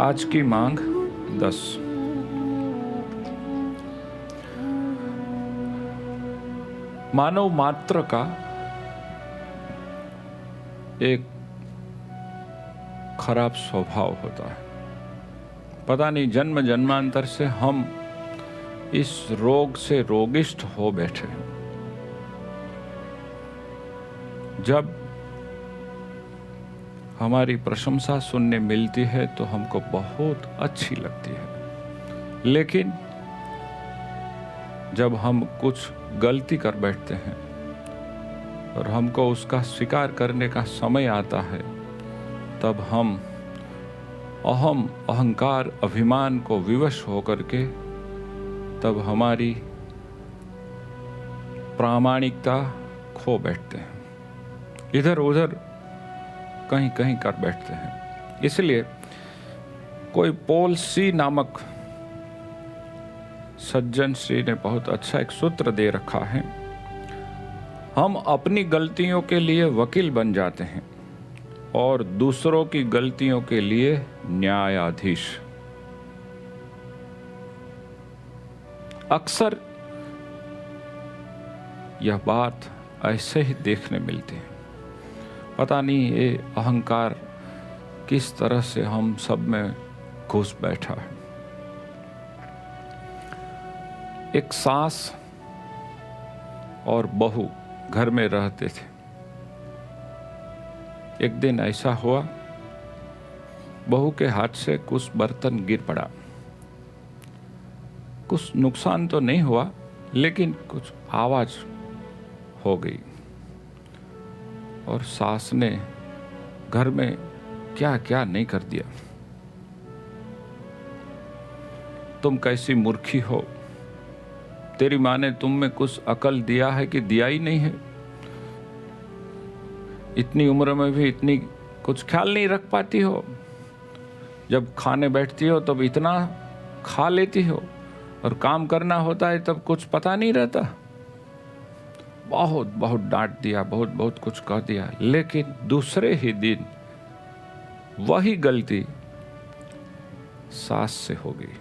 आज की मांग 10। मानव मात्र का एक खराब स्वभाव होता है। पता नहीं जन्म जन्मांतर से हम इस रोग से रोगिष्ठ हो बैठे हैं। जब हमारी प्रशंसा सुनने मिलती है तो हमको बहुत अच्छी लगती है, लेकिन जब हम कुछ गलती कर बैठते हैं और हमको उसका स्वीकार करने का समय आता है, तब हम अहंकार अभिमान को विवश होकर के तब हमारी प्रामाणिकता खो बैठते हैं, इधर उधर कहीं कहीं कर बैठते हैं। इसलिए कोई पॉल सी नामक सज्जन श्री ने बहुत अच्छा एक सूत्र दे रखा है। हम अपनी गलतियों के लिए वकील बन जाते हैं और दूसरों की गलतियों के लिए न्यायाधीश। अक्सर यह बात ऐसे ही देखने मिलती है। पता नहीं ये अहंकार किस तरह से हम सब में घुस बैठा है। एक सास और बहू घर में रहते थे। एक दिन ऐसा हुआ, बहू के हाथ से कुछ बर्तन गिर पड़ा। कुछ नुकसान तो नहीं हुआ, लेकिन कुछ आवाज हो गई और सास ने घर में क्या क्या नहीं कर दिया। तुम कैसी मूर्खी हो, तेरी माँ ने तुम में कुछ अकल दिया है कि दिया ही नहीं है। इतनी उम्र में भी इतनी कुछ ख्याल नहीं रख पाती हो। जब खाने बैठती हो तब इतना खा लेती हो और काम करना होता है तब कुछ पता नहीं रहता। बहुत बहुत डांट दिया, बहुत बहुत कुछ कह दिया, लेकिन दूसरे ही दिन वही गलती सास से हो गई।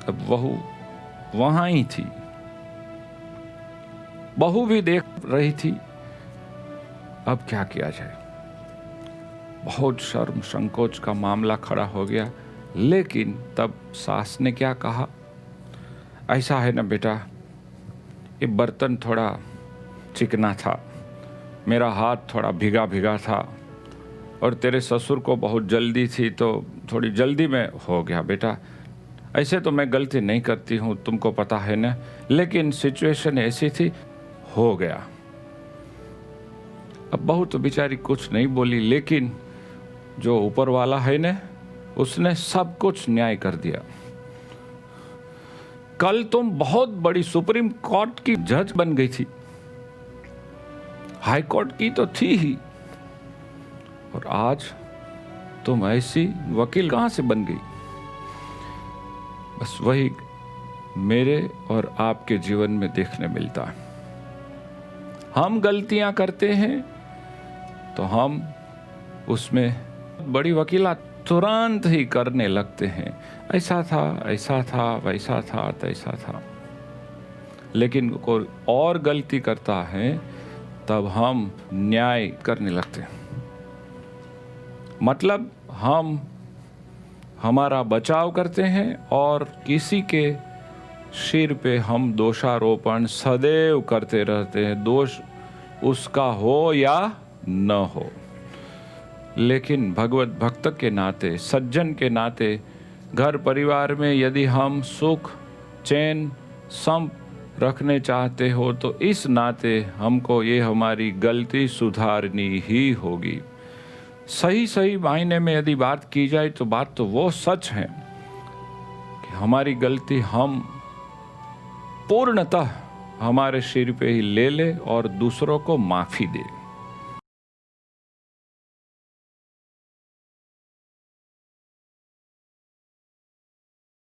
अब बहू वहां ही थी, बहू भी देख रही थी। अब क्या किया जाए? बहुत शर्म संकोच का मामला खड़ा हो गया। लेकिन तब सास ने क्या कहा, ऐसा है ना बेटा, ये बर्तन थोड़ा चिकना था, मेरा हाथ थोड़ा भीगा भीगा था और तेरे ससुर को बहुत जल्दी थी तो थोड़ी जल्दी में हो गया। बेटा ऐसे तो मैं गलती नहीं करती हूँ, तुमको पता है ना, लेकिन सिचुएशन ऐसी थी, हो गया। अब बहू तो बेचारी कुछ नहीं बोली, लेकिन जो ऊपर वाला है ना, उसने सब कुछ न्याय कर दिया। कल तुम बहुत बड़ी सुप्रीम कोर्ट की जज बन गई थी, हाई कोर्ट की तो थी ही, और आज तुम ऐसी वकील कहां से बन गई? बस वही मेरे और आपके जीवन में देखने मिलता है। हम गलतियां करते हैं तो हम उसमें बड़ी वकीलात तुरंत ही करने लगते हैं। ऐसा था, ऐसा था, वैसा था, तैसा था। लेकिन कोई और गलती करता है तब हम न्याय करने लगते हैं। मतलब हम हमारा बचाव करते हैं और किसी के सिर पे हम दोषारोपण सदैव करते रहते हैं, दोष उसका हो या न हो। लेकिन भगवत भक्त के नाते, सज्जन के नाते, घर परिवार में यदि हम सुख चैन संप रखने चाहते हो तो इस नाते हमको ये हमारी गलती सुधारनी ही होगी। सही मायने में यदि बात की जाए तो बात तो वो सच है कि हमारी गलती हम पूर्णतः हमारे सिर पे ही ले ले और दूसरों को माफी दे।